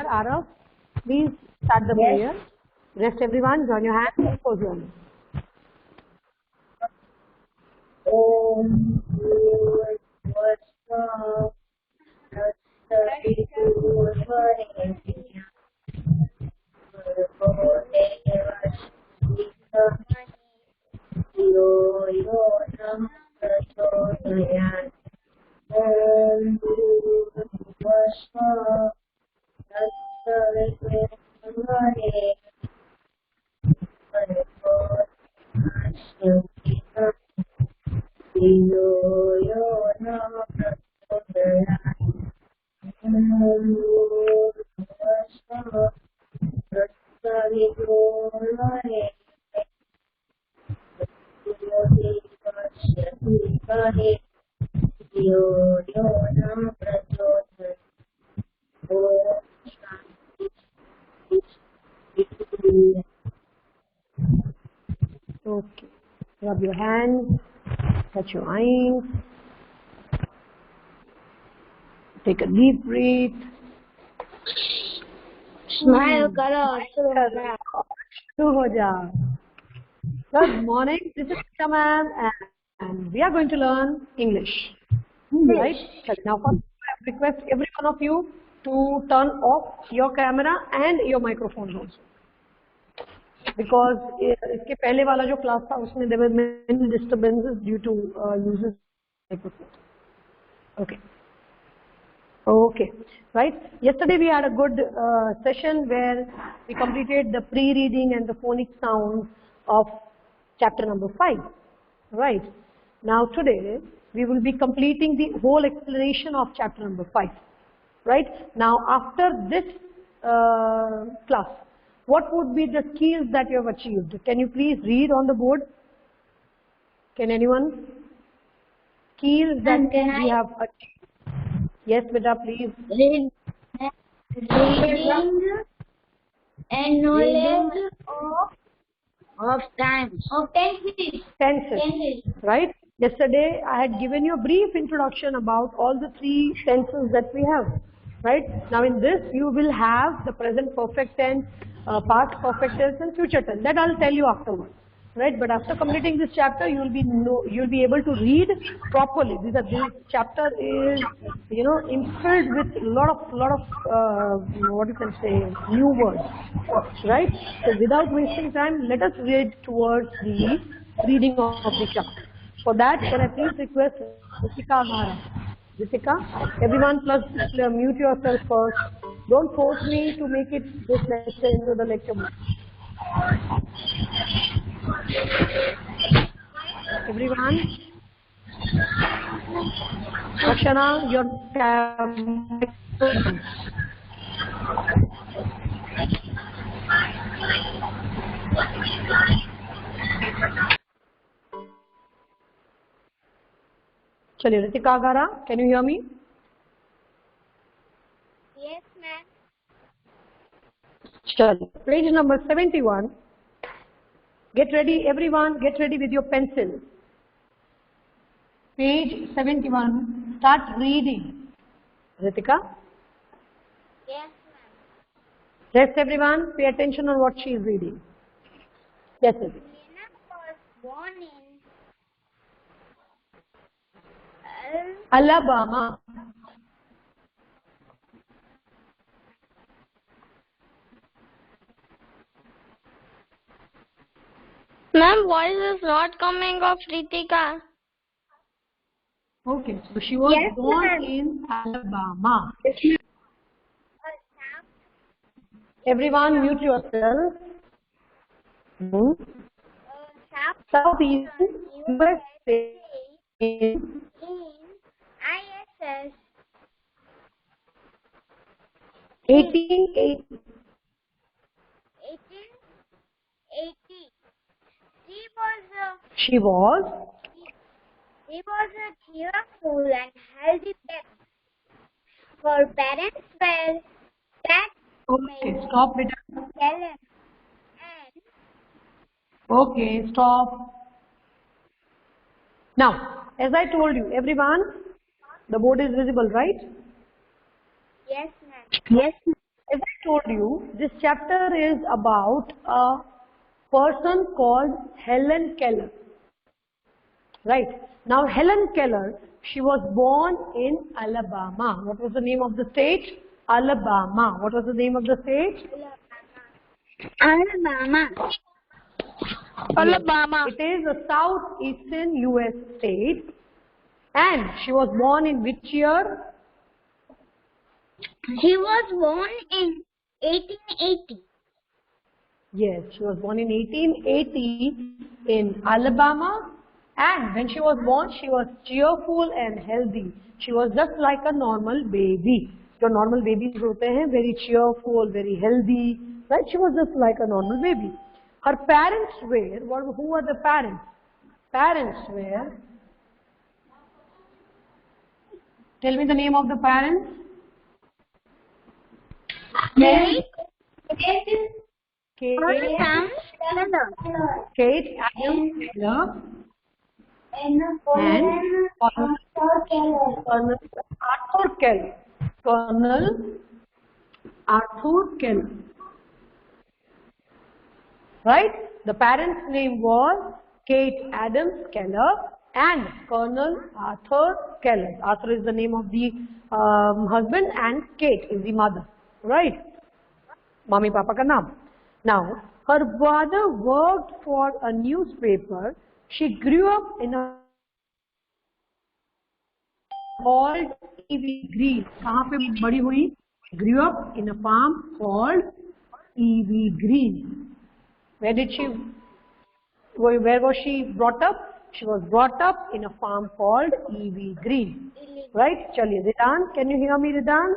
prayer. Arav, please start the prayer. Rest everyone, join your hands and close your eyes. Om Okay. Rub your hands, touch your eyes. Take a deep breath. Smile karo. Good morning. This is Rita ma'am, and we are going to learn English. Right? Now, first, I request every one of you to turn off your camera and your microphones also. Because इसके पहले वाला जो class था उसमें there were many disturbances due to uses microphone. Okay. Okay. Right. Yesterday we had a good session where we completed the pre-reading and the phonic sounds of chapter number 5. Right. Now today we will be completing the whole explanation of chapter number 5. Right. Now after this class, what would be the skills that you have achieved? Can you please read on the board? Can anyone? Skills that we have achieved. Yes, beta, please. Reading and knowledge of times. Of Tenses. Right? Yesterday I had given you a brief introduction about all the 3 tenses that we have. Right? Now in this you will have the present perfect tense, past perfect tense and future tense. That I'll tell you afterwards. Right? But after completing this chapter you'll be able to read properly. This chapter is filled with lot of what you can say, new words. Right? So without wasting time, let us read towards the reading of the chapter. For that, can I please request Ritika Agara? Ritika, everyone please mute yourself first. Don't force me to make it this lecture into the lecture book. Everyone, Akshana, your Chaliye, Ritika Agara, can you hear me? Yes, ma'am. Chaliye. Page number 71. Get ready, everyone. Get ready with your pencil. Page 71. Start reading. Ritika? Yes, ma'am. Rest everyone. Pay attention on what she is reading. Yes, sir. Lena was born in Alabama. Ma'am, voice is not coming of Ritika. Okay, so she was born in Alabama. Everyone mute yourself. Southeast USA in ISS 1880. 1880. She was a cheerful and healthy pet. Her parents were Pat okay, stop it. Kellen and Okay, stop. Now, as I told you, everyone, the board is visible, right? yes, ma'am. Yes, ma'am. As I told you, this chapter is about a person called Helen Keller. Right. Now, Helen Keller, she was born in Alabama. What was the name of the state? Alabama. What was the name of the state? Alabama. Alabama. It is a southeastern US state. And she was born in which year? She was born in 1880. Yes, she was born in 1880 in Alabama. And when she was born, she was cheerful and healthy. She was just like a normal baby. जो normal babies होते हैं, very cheerful, very healthy, right? She was just like a normal baby. Her parents were, who were the parents? Parents were, tell me the name of the parents. Kate Kate Adams Keller and Colonel Arthur Keller. Colonel Arthur Keller. Right? The parents' name was Kate Adams Keller and Colonel Arthur Keller. Arthur is the name of the husband and Kate is the mother. Right? Mommy Papa ka naam. Now, her father worked for a newspaper. She grew up in a called E.V. Green. कहाँ पे बड़ी हुई? Grew up in a farm called E.V. Green. Where was she brought up? She was brought up in a farm called E.V. Green. Right? चलिए, Ridan, can you hear me, Ridan?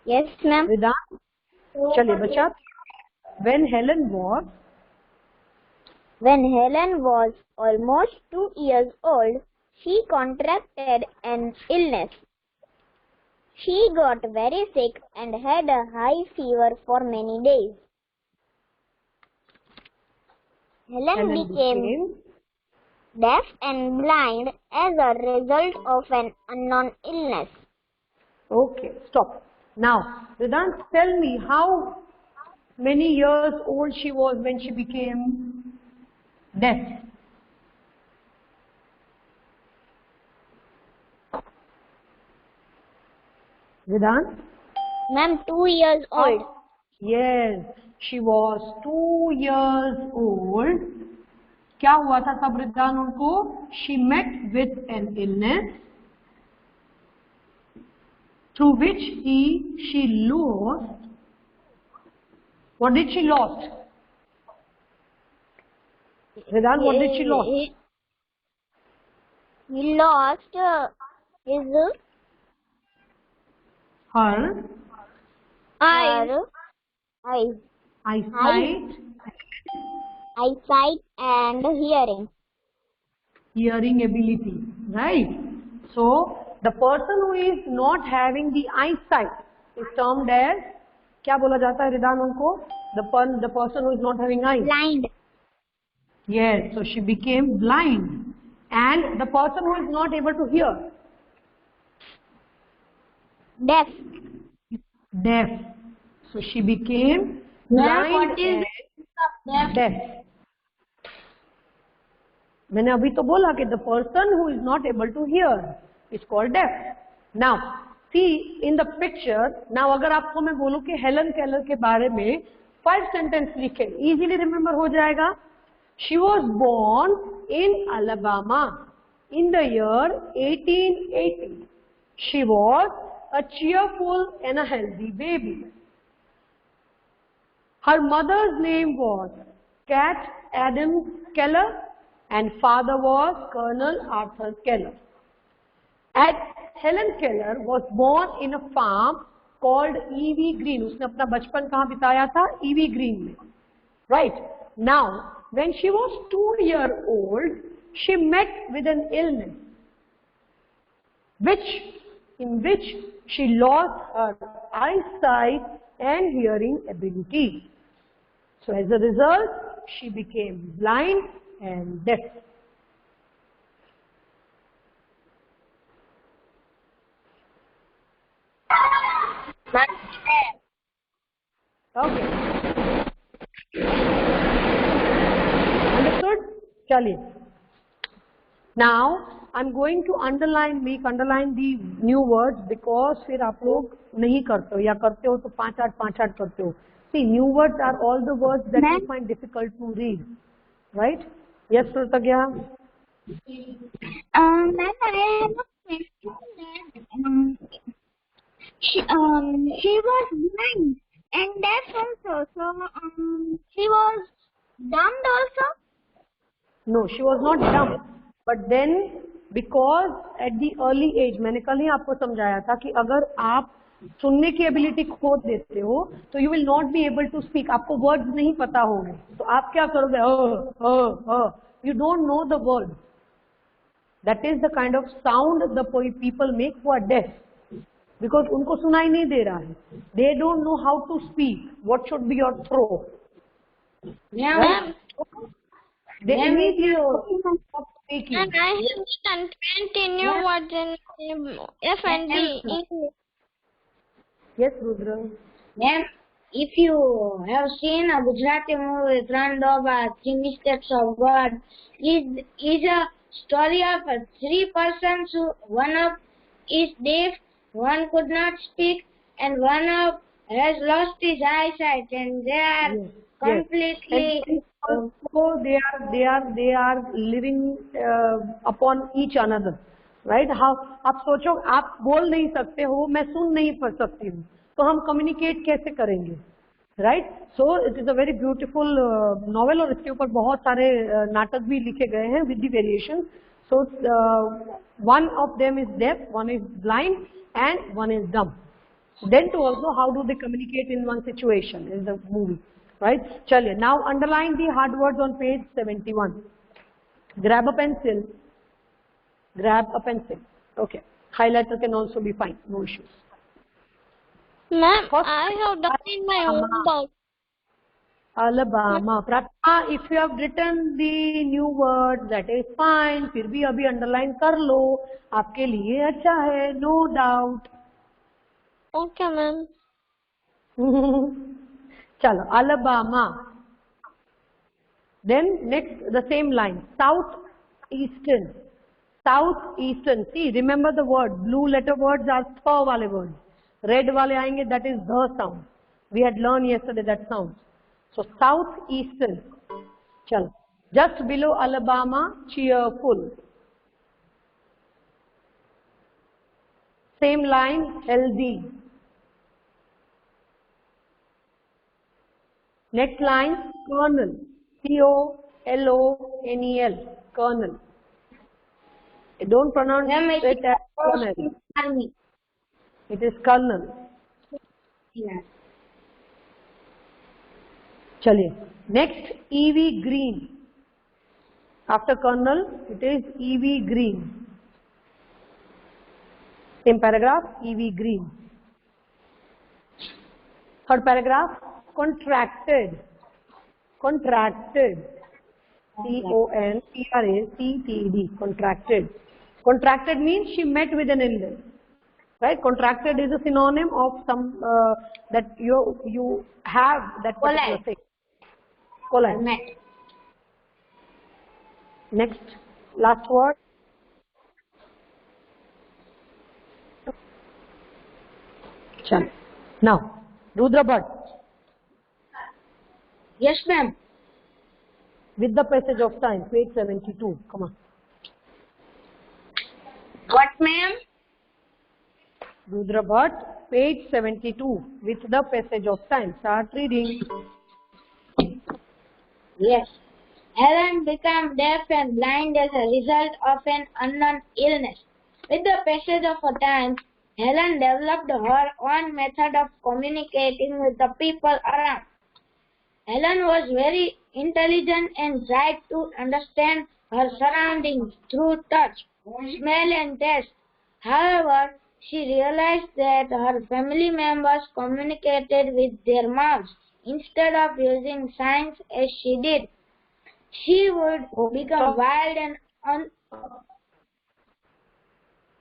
Yes, ma'am. Ridan, चलिए बच्चा. When Helen was almost 2 years old, she contracted an illness. She got very sick and had a high fever for many days. Helen became deaf and blind as a result of an unknown illness. Okay, stop. Now, Ridan, tell me how many years old she was when she became deaf? Ridan? Ma'am, 2 years old. Yes, she was 2 years old. क्या हुआ था तब रिदान उनको? She met with an illness through which she lost. What did she lost? Ridan, what did she lost? He lost his Her eyesight and hearing ability, right? So the person who is not having the eyesight is termed as, क्या बोला जाता है रिदान उनको? The person who is not having eyes. Blind. Yes, so she became blind. And the person who is not able to hear? Deaf. Deaf. So she became blind and deaf. मैंने अभी तो बोला कि the person who is not able to hear is called deaf. Now, see in the picture. Now, अगर आपको मैं बोलूं कि हेलन केलर के बारे में 5 sentences लिखे, easily remember हो जाएगा. She was born in Alabama in the year 1880. She was a cheerful and a healthy baby. Her mother's name was Kate Adams Keller and father was Colonel Arthur Keller. And Helen Keller was born in a farm called E.V. Green. उसने अपना बचपन कहाँ बिताया था? E.V. Green में. Right. Now, when she was 2 years old, she met with an illness, in which she lost her eyesight and hearing ability. So as a result, she became blind and deaf. Okay. Understood? चलिए. Now I'm going to underline the new words because फिर आप लोग नहीं करते हो या करते हो तो 5-8 करते हो. See, new words are all the words that you find difficult to read, right? Yes, Prutagya. Ma'am, I have a question that she was blind and deaf also. So she was dumb also. No, she was not dumb. But then because at the early age, मैंने कल ही आपको समझाया था कि अगर आप सुनने की एबिलिटी खो देते हो तो you will not be able to speak. आपको वर्ड्स नहीं पता होंगे तो आप क्या करोगे? You don't know the word. That is the kind of sound the people make who are deaf, because उनको सुनाई नहीं दे रहा है. They don't know how to speak. What should be your throw? They immediately stop speaking. And I have 20 new words in F and D. Yes, Rudra. Ma'am, if you have seen a Gujarati movie, Three Doba, Three Mistakes of God, is a story of three persons. One of is deaf, one could not speak, and one of has lost his eyesight, and they are completely. So they are living upon each another, right? How आप सोचो, आप बोल नहीं सकते हो, मैं सुन नहीं पा सकती हूँ, तो हम कम्युनिकेट कैसे करेंगे, right? So it is a very beautiful novel और इसके ऊपर बहुत सारे नाटक भी लिखे गए हैं with the variations. So one of them is deaf, one is blind, and one is dumb. Then to also how do they communicate in one situation in the movie. Right? Chaliye. Now underline the hard words on page 71. Grab a pencil. Grab a pencil. Okay. Highlighter can also be fine. No issues. Ma'am, I have done in my homework. Alabama. Pratma, if you have written the new words, that is fine. फिर भी अभी underline कर लो. आपके लिए अच्छा है. No doubt. Okay, ma'am. Chalo, Alabama. Then next the same line. Southeastern. Southeastern. See, remember the word. Blue letter words are tha wale words. Red wale aayenge, that is the sound. We had learned yesterday that sound. So southeastern. Chalo. Just below Alabama, cheerful. Same line, healthy. Next line, colonel. C-O-L-O-N-E-L. Colonel. Don't pronounce it as colonel. Army. It is colonel. Yeah. Chaliye. Next, EV green. After colonel, it is EV green. Same paragraph, EV green. Third paragraph, contracted. Contracted. C-O-N-T-R-A-C-T-E-D. Contracted. Contracted means she met with an illness. Right? Contracted is a synonym of some that you have that particular thing. Collide. Next, last word. Chal. Now, Rudra Bhatt. Yes, ma'am. With the passage of time, page 72. Come on. What, ma'am? Rudra Bhatt, page 72. With the passage of time. Start reading. Yes. Helen became deaf and blind as a result of an unknown illness. With the passage of time, Helen developed her own method of communicating with the people around. Helen was very intelligent and tried to understand her surroundings through touch, smell and taste. However, she realized that her family members communicated with their mouths instead of using signs as she did. She would become wild and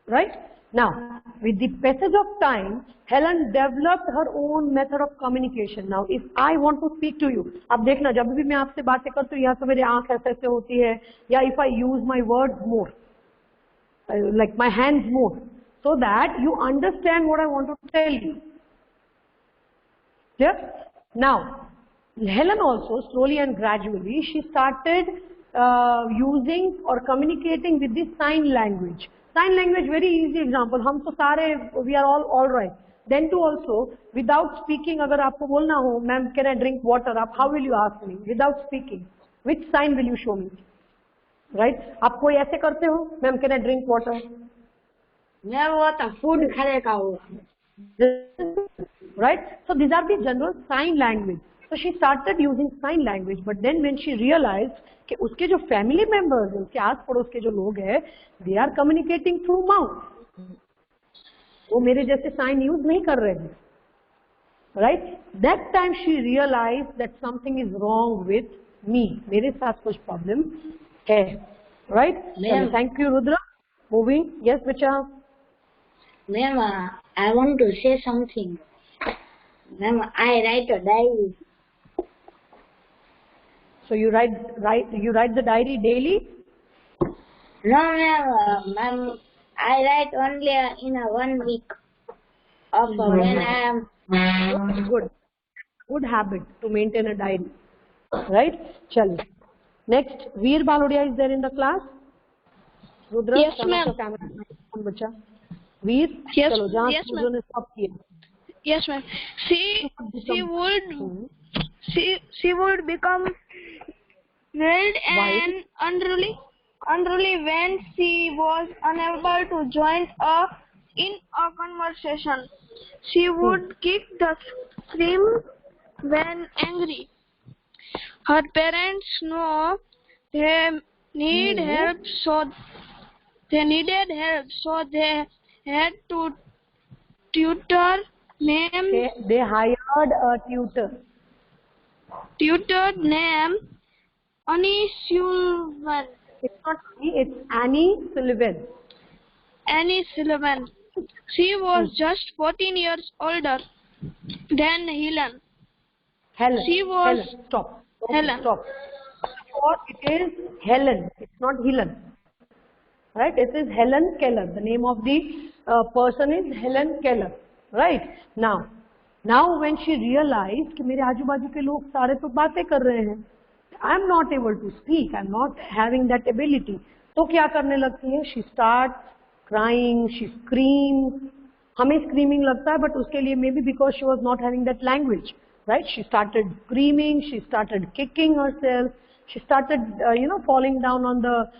Right? Now, with the passage of time, Helen developed her own method of communication. Now, if I want to speak to you, अब देखना जब भी मैं आपसे बातें करती हूँ या तो मेरी आंख ऐसे ऐसे होती है या if I use my words more, like my hands more, so that you understand what I want to tell you. Clear? Now, Helen also slowly and gradually she started using or communicating with the sign language. Sign language, very easy example. हम तो सारे we are all right. Then too also without speaking, अगर आपको बोलना हो, ma'am can I drink water? आप how will you ask me? Without speaking, which sign will you show me? Right? आप कोई ऐसे करते हो, ma'am can I drink water? मैं वो तो फूड खाने का हुआ. Right? So these are the general sign language. So she started using sign language, but then when she realized कि उसके जो family members, उसके आस पड़ोस के जो लोग हैं, they are communicating through mouth. वो मेरे जैसे sign use नहीं कर रहे हैं. Right? That time she realized that something is wrong with me. मेरे साथ कुछ problem है. Right? Thank you, Rudra. Moving. Yes, Vicha. Ma'am, I want to say something. Ma'am, I write a diary. So you write the diary daily? No, ma'am, I write only in a 1 week of when I am. Good habit to maintain a diary. Right? Chalo. Next, Veer Balodia is there in the class? Rudra, yes, ma'am. Veer? Yes, Chalo, yes, ma'am. Yes, ma'am. She would become wild and unruly when she was unable to join in a conversation. She would kick the scream when angry. Her parents know they needed help, so they had to tutor name. They hired a tutor. Tutor name Annie Sullivan. It's not me, it's Annie Sullivan. Annie Sullivan. She was just 14 years older than Helen. Helen. She was Helen. Stop. Helen. Stop. It is Helen. It's not Helen. Right? It is Helen Keller. The name of the person is Helen Keller. Right? Now when she realized कि मेरे आजू बाजू के लोग सारे तो बातें कर रहे हैं, I am not able to speak, I am not having that ability. तो क्या करने लगती है? She starts crying, she screams. हमें screaming लगता है, but उसके लिए maybe because she was not having that language, right? She started screaming, she started kicking herself, she started falling down on the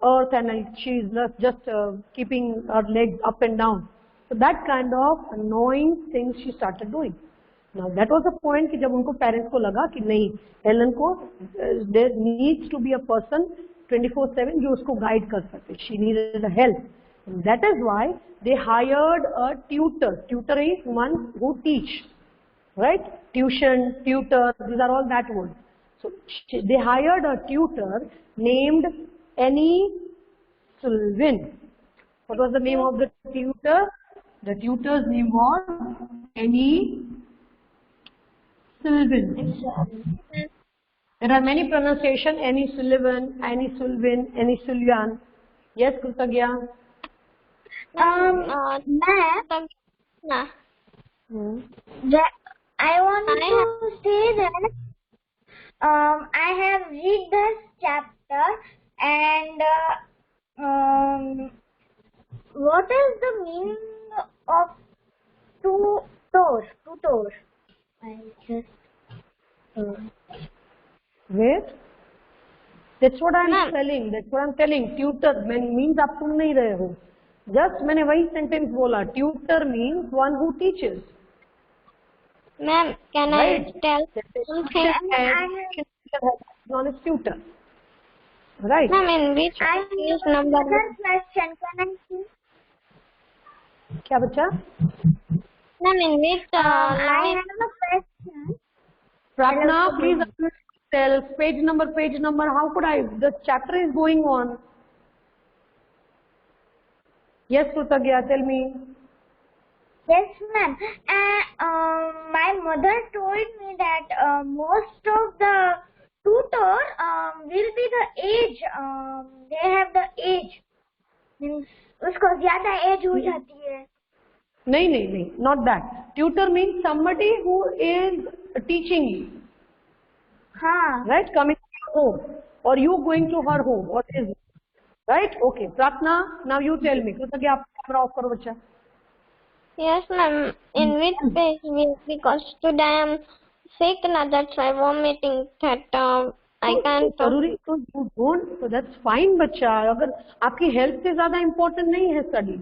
earth, and she is just keeping her legs up and down. So that kind of annoying things she started doing. Now that was the point कि जब उनको parents को लगा कि नहीं, Helen को there needs to be a person 24/7 जो उसको guide कर सके. She needed a help. And that is why they hired a tutor. Tutor is one who teach, right? Tuition, tutor, these are all that words. So they hired a tutor named Annie Sullivan. What was the name of the tutor? The tutor's name was Annie Sullivan. There are many pronunciations: Annie Sullivan, Annie Sullivan, Annie Sullivan. Yes, Krutagya. Ma'am, I want to say that I have read this chapter, and what is the meaning of tutor? Where? That's what I'm telling. That's what I'm telling. Tutor means आप सुन नहीं रहे हो. Just मैंने वही sentence बोला. Tutor means one who teaches. Ma'am, can I tell something? Known as tutor. Right. Ma'am, in which page number? Question, can I see? क्या बच्चा? Ma'am, in which I have a question. Pragna, please unmute yourself. Page number. How could I? The chapter is going on. Yes, Krutagya, tell me. Yes, ma'am. My mother told me that most of the tutor will be the age. They have the age. Means उसको ज़्यादा age हो जाती है. नहीं, not that. Tutor means somebody who is teaching you. हाँ. Right? Coming to your home. Or you going to her home. What is it? Right? Okay. Pratna, now you tell me. Krutagya, आप camera off करो बच्चा. Yes, ma'am. In which way? Because today I am sick now, that's why vomiting that I can't. जरूरी तो you don't, so that's fine बच्चा. अगर आपकी health से ज़्यादा important नहीं है study,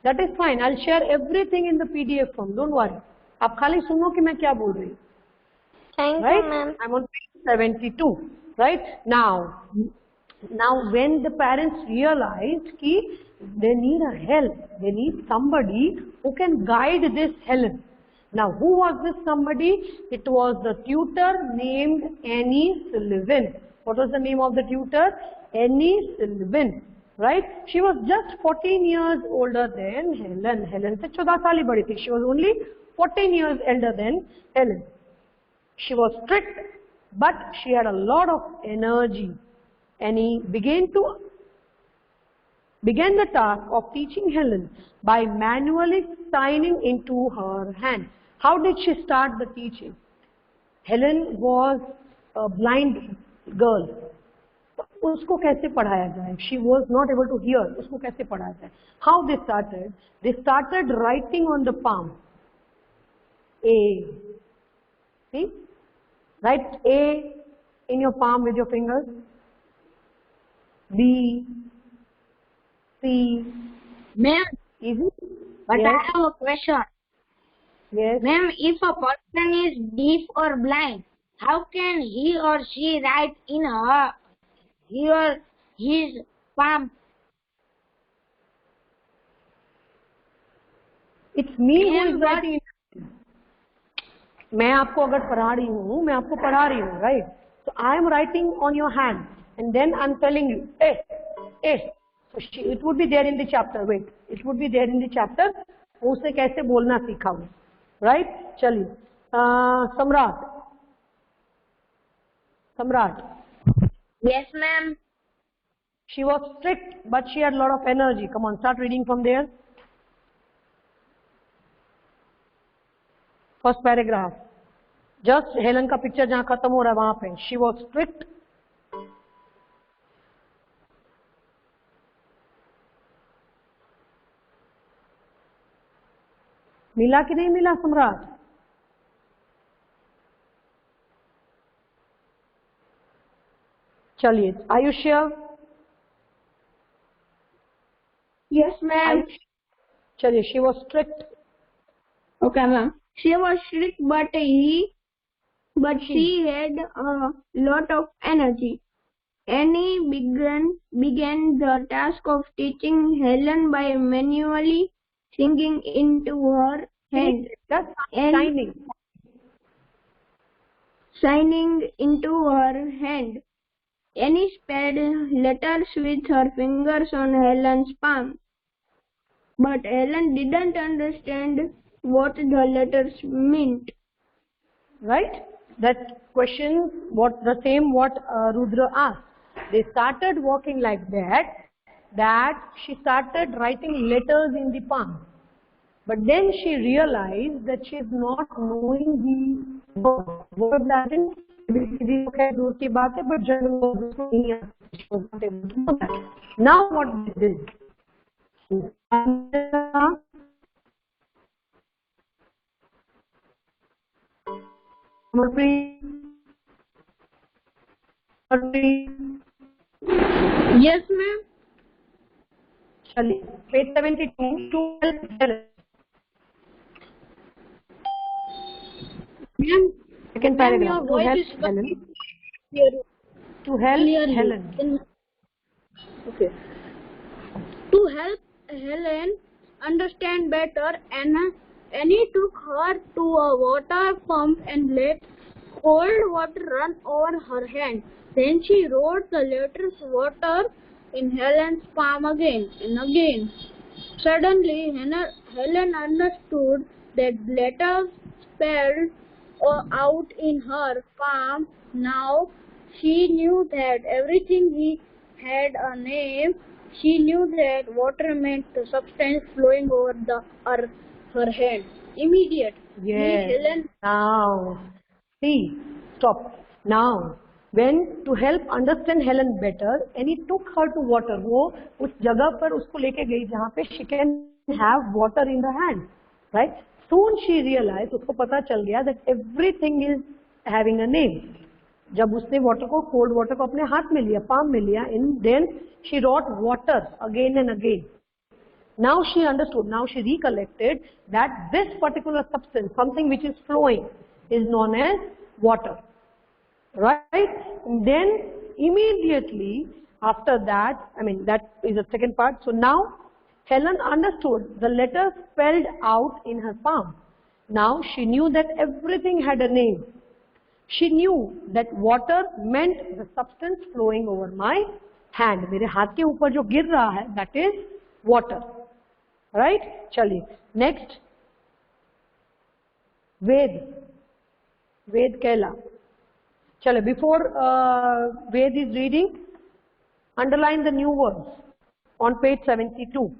that is fine. I'll share everything in the PDF form. Don't worry. आप खाली सुनो कि मैं क्या बोल रही हूँ. Thank Right? you, ma'am. I'm on page 72. Right? Now when the parents realized कि they need a help, they need somebody who can guide this Helen. Now who was this somebody? It was the tutor named Annie Sullivan. What was the name of the tutor? Annie Sullivan. Right? She was just 14 years older than Helen. Helen से 14 साल ही बड़ी थी. She was only 14 years elder than Helen. She was strict, but she had a lot of energy. Annie began the task of teaching Helen by manually signing into her hand. How did she start the teaching? Helen was a blind girl. उसको कैसे पढ़ाया जाए? She was not able to hear. उसको कैसे पढ़ाया जाए? How they started? They started writing on the palm. A. See? Write A in your palm with your fingers. B, C. Ma'am, Easy? but Yes. I have a question. Yes. Ma'am, if a person is deaf or blind, how can he or she write in his palm? It's me who Ma'am, is writing. मैं आपको अगर पढ़ा रही हूँ, मैं आपको पढ़ा रही हूँ, right? So I am writing on your hand, and then I'm telling you, A. So it would be there in the chapter. Wait, it would be there in the chapter. उसे कैसे बोलना सीखा हूँ, right? चलिए, सम्राट. Yes, ma'am. She was strict, but she had a lot of energy. Come on, start reading from there. First paragraph. Just Helen का picture जहाँ खत्म हो रहा है वहाँ पे. She was strict. मिला कि नहीं मिला सम्राट? चलिए, are you sure? Yes, ma'am. चलिए, she was strict. Okay, ma'am. She was strict, but she had a lot of energy. Annie began the task of teaching Helen by manually singing into her hand Just and signing into her hand. Annie spelled letters with her fingers on Helen's palm, but Helen didn't understand what the letters meant. Right? That question, what Rudra asked. They started working like that she started writing letters in the palm. But then she realized that she is not knowing the word that is दूर की बात है, but general words नहीं आती. She was not able to know that. Now what they did? Yes, ma'am. चलिए, page 72 to help Helen. Ma'am, Second paragraph. To help Helen. To help Helen. Okay. To help Helen understand better, Annie took her to a water pump and let cold water run over her hand. Then she wrote the letters water in Helen's palm again and again. Suddenly, Helen understood that letters spelled out in her palm. Now she knew that everything he had a name. She knew that water meant the substance flowing over her hand. Immediately, Yes. Helen. Now, see, stop. Now, when to help understand Helen better, and he took her to water. वो उस जगह पर उसको लेके गई जहाँ पे she can have water in the hand, right? Soon she realized, उसको पता चल गया that everything is having a name. जब उसने water को cold water को अपने हाथ में लिया, palm में लिया, and then she wrote water again and again. Now she understood, now she recollected that this particular substance, something which is flowing, is known as water. Right? And then immediately after that, that is the second part. So now Helen understood the letters spelled out in her palm. Now she knew that everything had a name. She knew that water meant the substance flowing over my hand. मेरे हाथ के ऊपर जो गिर रहा है, that is water. Right? चलिए next, Ved कहला. चलो before Ved is reading, underline the new words on page 72.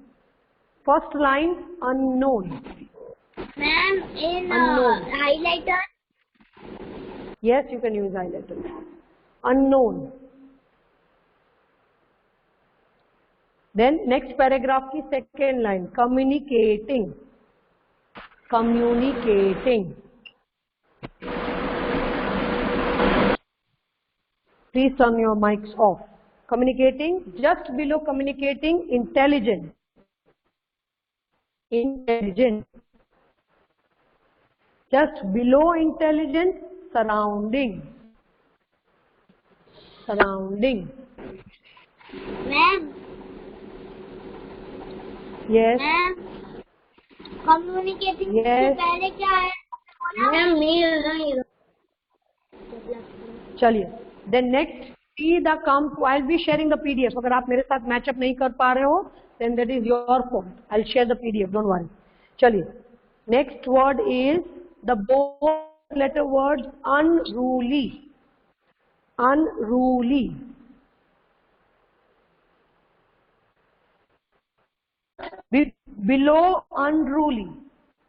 First line, unknown. Ma'am, in Unknown. highlighter. Yes, you can use highlighter. Unknown. Then next paragraph की second line, communicating. Communicating. Please turn your mics off. Communicating, just below communicating, intelligent. Intelligent. Just below intelligent, surrounding. Surrounding. Ma'am, Yes. ma'am, communicating से Yes. पहले क्या है? Ma'am, meal नहीं. चलिए then next, see the I'll be sharing the PDF. अगर आप मेरे साथ match up नहीं कर पा रहे हो, then that is your fault. I'll share the PDF, don't worry. चलिए next word is the bold letter word unruly. Unruly. Below unruly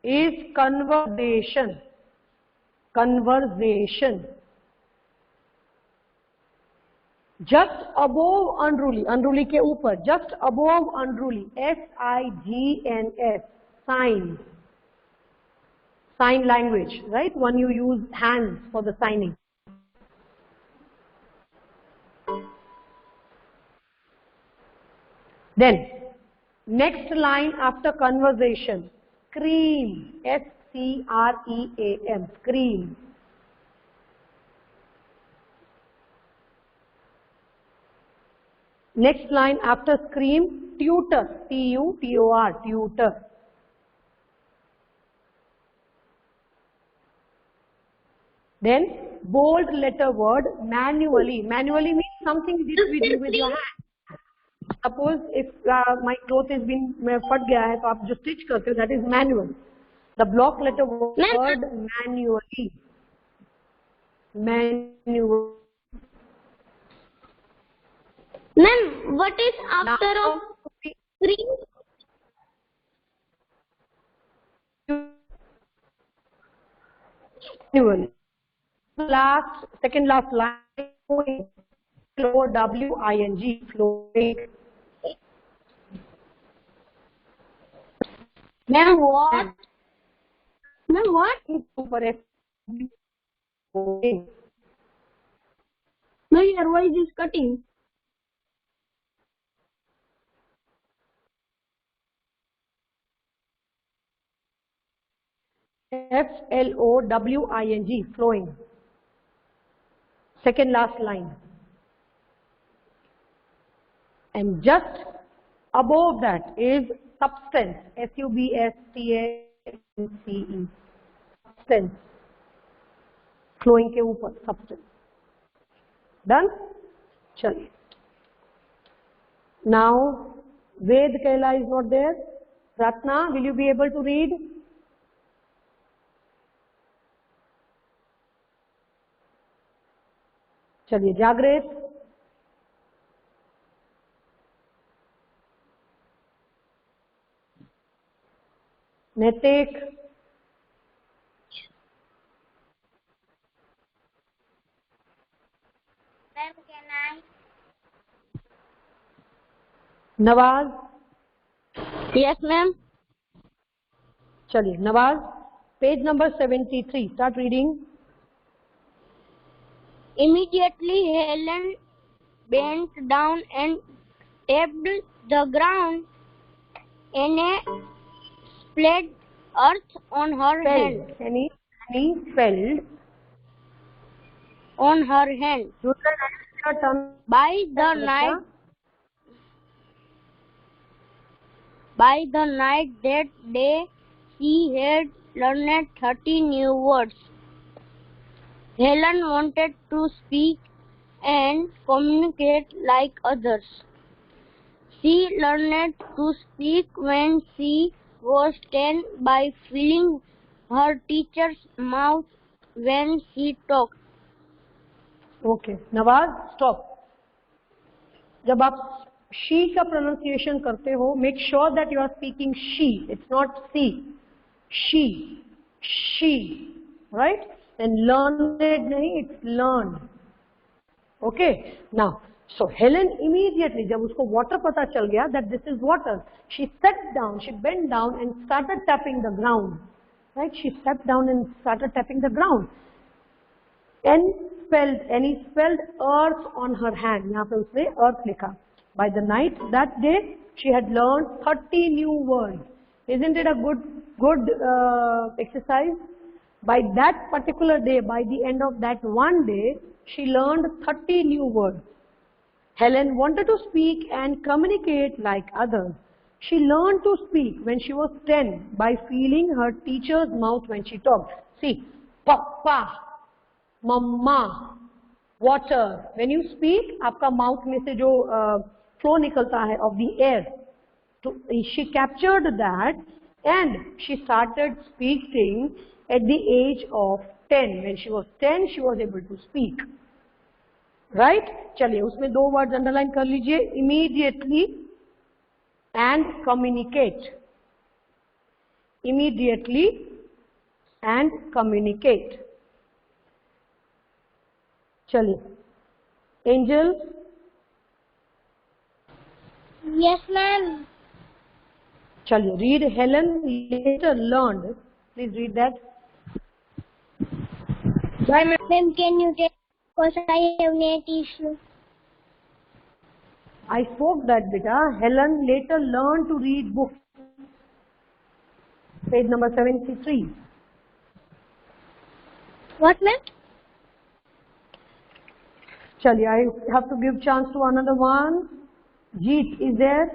is conversation. Conversation. Just above unruly, unruly के ऊपर, just above unruly, S-I-G-N-S, sign. Sign language, right? When you use hands for the signing. Then, next line after conversation, scream, S-C-R-E-A-M, scream. Next line after scream, tutor, T-U-T-O-R, tutor. Then bold letter word, manually. Manually means something which we do with your hand. Suppose if my cloth has been फट गया है तो आप जो stitch करते हो, that is manual. The block letter word, manually. Manual. Ma'am, what is after Now, of screen? manual. Second last line, flowing. Flow, W-I-N-G, flowing. Ma'am, what? Ma'am, what? Super F. Flowing. No, your voice is cutting. F-L-O-W-I-N-G, flowing. Second last line. And just above that is substance, S-U-B-S-T-A-N-C-E, substance, flowing के ऊपर, substance. Done? चलिए. Now, Ved Kaila is not there. Ratna, will you be able to read? चलिए जागृत, नैतिक, Ma'am, can I? Nawaz. Yes, ma'am. चलिए Nawaz, page number 73, start reading. Immediately Helen bent down and tapped the ground, and a split earth on her hand. Any felled. On her hand. Your turn. By the night that day, she had learned 30 new words. Helen wanted to speak and communicate like others. She learned to speak when she was 10 by feeling her teacher's mouth when she talked. Okay Nawaz, stop. जब आप she का pronunciation करते हो, make sure that you are speaking she, it's not see. She, right? And learned नहीं, it's learn. Okay now, so Helen immediately, जब उसको water पता चल गया that this is water, she set down, she bent down and started tapping the ground. Right? She stepped down and started tapping the ground. And he spelled earth on her hand. यहाँ पे उसने earth लिखा. By the night that day, she had learned 30 new words. Isn't it a good exercise? By that particular day, by the end of that one day, she learned 30 new words. Helen wanted to speak and communicate like others. She learned to speak when she was 10 by feeling her teacher's mouth when she talked. See, papa, mamma, water. When you speak, आपका mouth में से जो flow निकलता है of the air, तो she captured that and she started speaking at the age of 10. When she was 10, she was able to speak. Right? चलिए उसमें दो वर्ड्स अंडरलाइन कर लीजिए, immediately and communicate. Immediately and communicate. चलिए Angel. Yes, ma'am. चलिए read. Helen later learned. Please read that. Why, ma'am, can you take? Because I have net issue. I spoke that, beta. Helen later learned to read books. Page number 73. What, ma'am? चलिए, I have to give chance to another one. Jeet is there?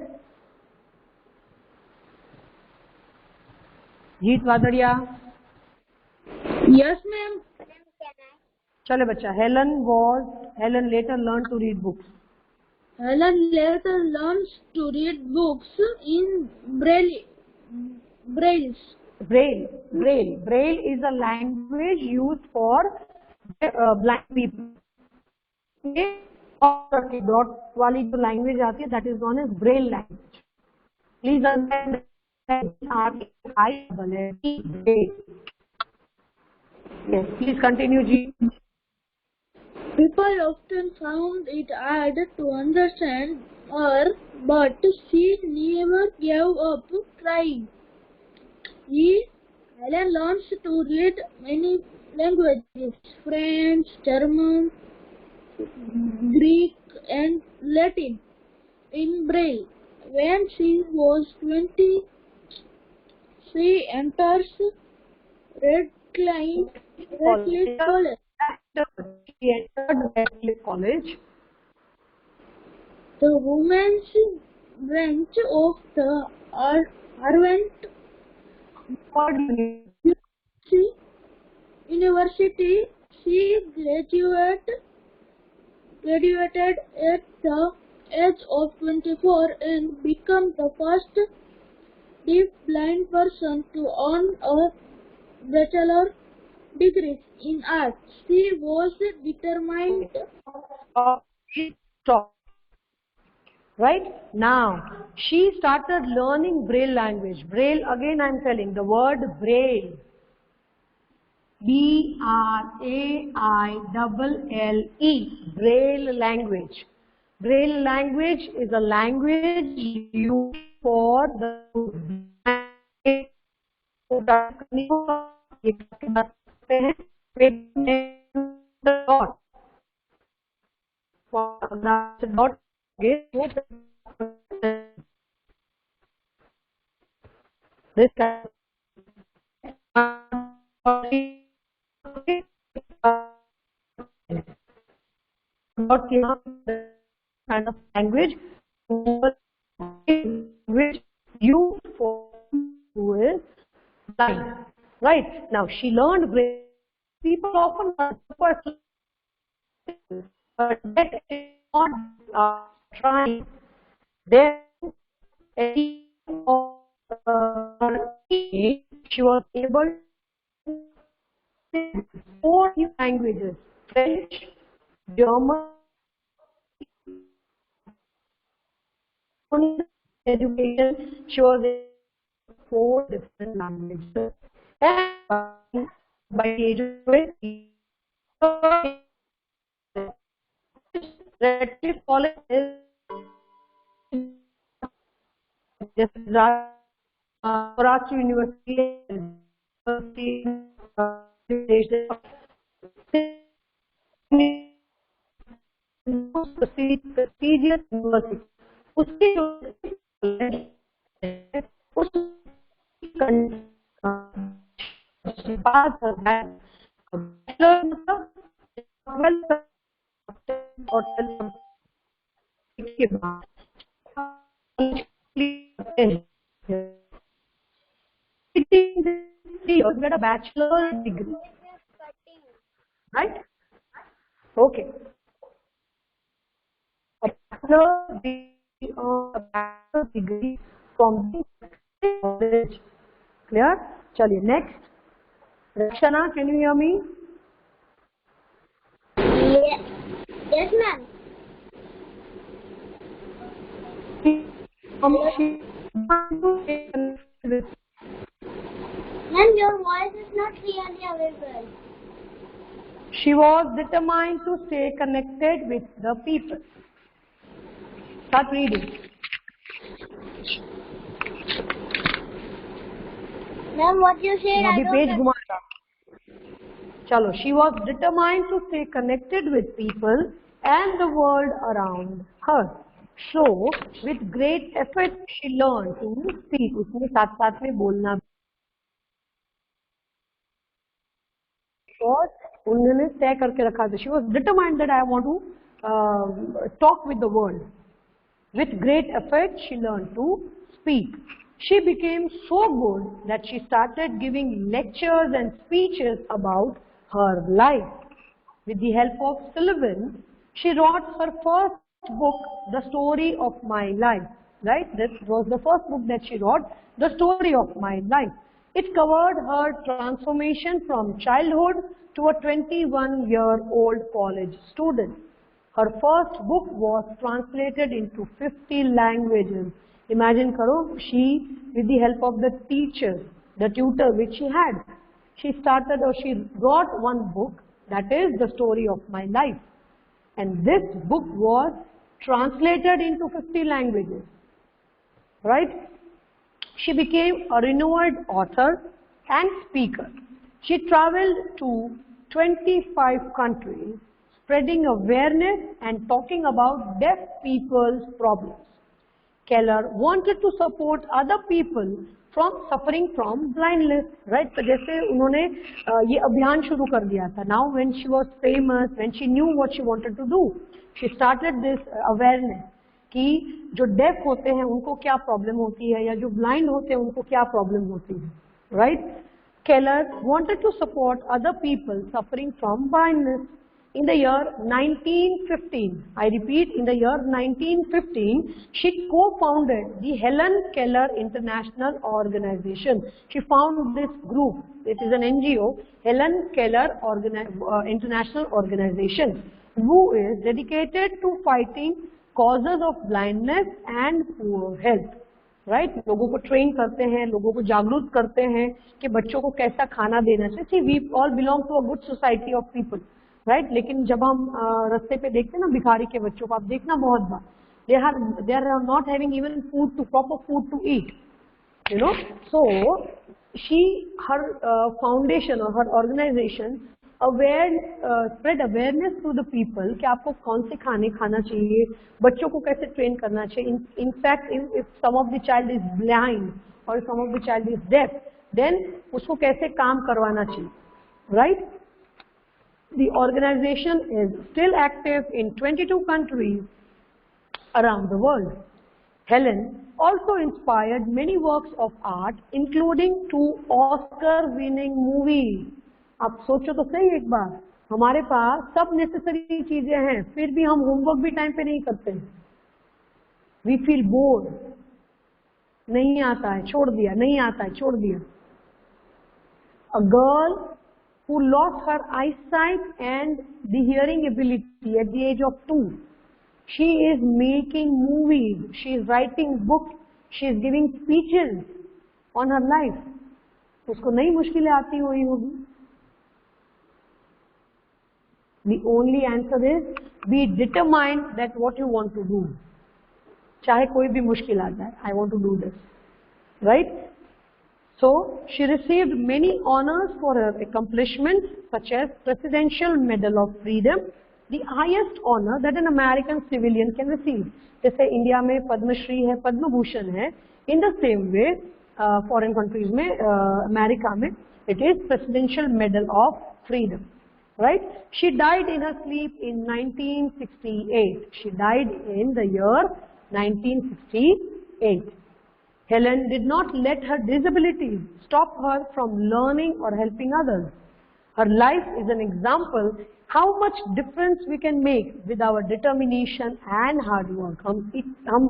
Jeet Vadadiya. Yes, ma'am. चले बच्चा. Helen later learned to read books. Helen later learns to read books in Braille. Braille is a language used for blind people. Dot वाली जो language आती है, that is known as Braille language. Please understand. Please continue ji. People often found it hard to understand her, but she never gave up trying. Helen learns to read many languages: French, German, Greek, and Latin in Braille. When she was 20, she enters Radcliffe College. She entered Radcliffe College. The women's branch of the Harvard University. She graduated at the age of 24 and became the first deaf blind person to earn a bachelor degree in art. She was determined. Stop. Right now, she started learning Braille language. Braille, again I am telling the word Braille. B-R-A-I-L-L-E. Braille language. Braille language is a language used for the this kind of language which used for who is blind. Right now, she learned Braille. People often but that is not trying. Then she was able to speak 4 new languages: French, German, education. She was in 4 different languages, and by the age of 20, Radcliffe College is Karachi University, prestigious university. उसके जो get a bachelor degree, right? Okay. A bachelor degree from the college. Clear? Chaliye, next. Rakshana, can you hear me? Yes. Yes, ma'am. Ma'am, your voice is not clearly audible. She was determined to stay connected with the people. Start reading. Ma'am, what you said, I अभी don't page know. घुमा था. चलो, she was determined to stay connected with people and the world around her. So, with great effort, she learned to speak. उसने साथ साथ में बोलना. और उन्होंने तय करके रखा था. She was determined that I want to talk with the world. With great effort, she learned to speak. She became so good that she started giving lectures and speeches about her life. With the help of Sullivan, she wrote her first book, The Story of My Life. Right? This was the first book that she wrote, The Story of My Life. It covered her transformation from childhood to a 21-year-old college student. Her first book was translated into 50 languages. Imagine karo, she, with the help of the teacher, the tutor which she had, she wrote one book, that is The Story of My Life. And this book was translated into 50 languages. Right? She became a renowned author and speaker. She traveled to 25 countries, spreading awareness and talking about deaf people's problems. Keller wanted to support other people from suffering from blindness, right? So जैसे उन्होंने ये अभियान शुरू कर दिया था. Now when she was famous, when she knew what she wanted to do, she started this awareness कि जो deaf होते हैं उनको क्या problem होती है या जो blind होते हैं उनको क्या problem होती है, right? Keller wanted to support other people suffering from blindness. In the year 1915, I repeat, in the year 1915, she co-founded the Helen Keller International Organization. She found this group. It is an NGO, Helen Keller International Organization, who is dedicated to fighting causes of blindness and poor health. Right? लोगों को train करते हैं, लोगों को जागरूक करते हैं कि बच्चों को कैसा खाना देना चाहिए. See, we all belong to a good society of people. Right लेकिन जब हम रास्ते पे देखते हैं ना भिखारी के बच्चों को, आप देखना बहुत बार they are not having even proper food to eat, you know. So her foundation or her organization spread awareness to the people कि आपको कौन से खाने खाना चाहिए, बच्चों को कैसे ट्रेन करना चाहिए. In fact, if some of the child is blind or some of the child is deaf, then उसको कैसे काम करवाना चाहिए. Right? The organization is still active in 22 countries around the world. Helen also inspired many works of art, including 2 Oscar-winning movies. आप सोचो तो सही एक बार, हमारे पास सब नेसेसरी चीजें हैं, फिर भी हम होमवर्क भी टाइम पे नहीं करते हैं. We feel bored. नहीं आता है, छोड़ दिया, नहीं आता है, छोड़ दिया. A girl who lost her eyesight and the hearing ability at the age of 2. She is making movies, she is writing books, she is giving speeches on her life. उसको नई मुश्किलें आती हुई होगी. The only answer is be determined that what you want to do. चाहे कोई भी मुश्किल आ जाए, I want to do this. Right? So, she received many honors for her accomplishments such as Presidential Medal of Freedom, the highest honor that an American civilian can receive. जैसे India में पद्म श्री है, पद्म भूषण है, in the same way foreign countries में, America में it is Presidential Medal of Freedom. Right? She died in her sleep in 1968. She died in the year 1968. Helen did not let her disabilities stop her from learning or helping others. Her life is an example how much difference we can make with our determination and hard work. हम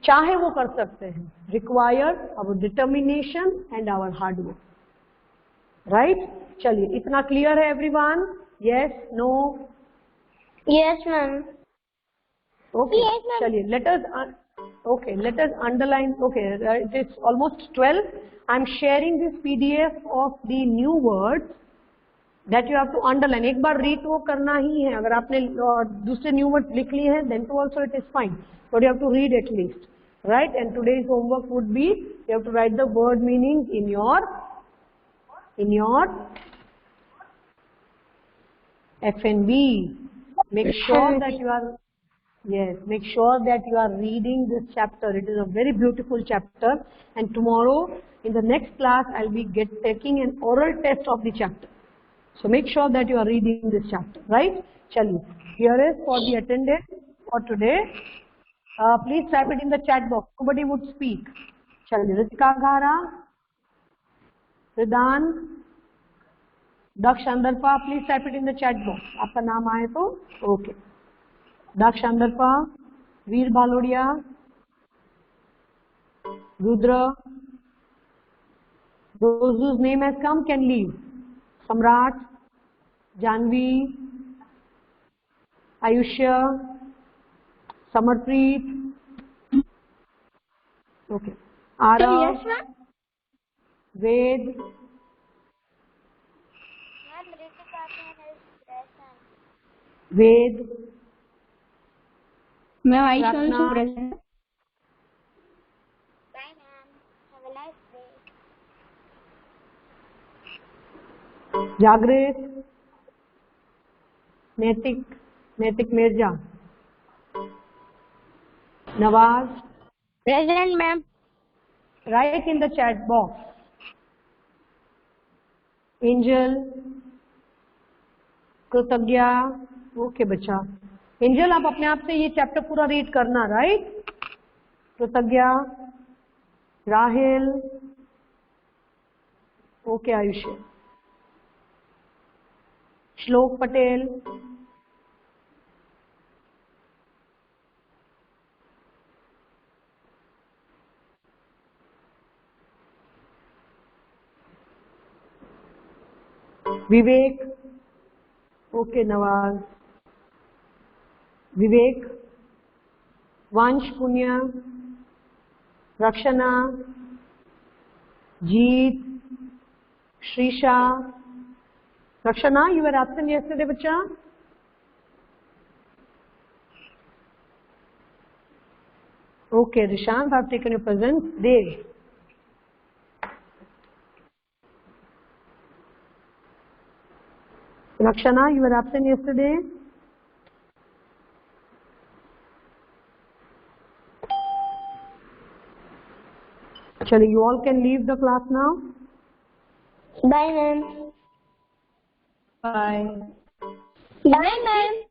चाहे वो कर सकते हैं. Require our determination and our hard work. Right? चलिए, इतना clear है everyone? Yes? No? Yes, ma'am. Okay. Yes, ma'am. चलिए, let us underline. Okay, it is almost 12. I am sharing this PDF of the new words that you have to underline. एक बार read तो करना ही है. अगर आपने दूसरे new words लिख लिए हैं, then to also it is fine. But you have to read at least, right? And today's homework would be you have to write the word meanings in your FNB. Make sure that you are. Yes, make sure that you are reading this chapter. It is a very beautiful chapter, and tomorrow in the next class I'll be taking an oral test of the chapter. So make sure that you are reading this chapter, right? Chaliye, here is for the attendance for today. Please type it in the chat box. Nobody would speak. Chaliye, Ritika Ghara, Ridan, Daksh Andarpa, please type it in the chat box. आपका नाम आए तो okay. Daksh Andarpa, Veer Bhalodia, Rudra, those whose name has come can leave. Samrat, Janvi, Ayushya, Samarpreet. Okay. Arav, Yes, ma'am. Ved, Ma'am, Ritika is present. Ved, Ma'am, I Ratna. also present. Bye, ma'am. Have a nice day. Jagrit, Naitik Mirza, Nawaz. Present, ma'am. Write in the chat box. Angel, Kritagya. Okay बच्चा. Angel, आप अपने आप से ये chapter पूरा read करना, right? Kritagya, Rahil, okay आयुष्य, श्लोक Patel, Vivek. Okay, Nawaz. Vivek. Vansh, Punya. Rakshana. Jeet. Shrisha. Rakshana, you were absent yesterday, bacha? Okay, Rishant, I've taken your presence. Dev. Rakshana, you were absent yesterday? Actually, you all can leave the class now. Bye, ma'am. Bye. Bye, ma'am.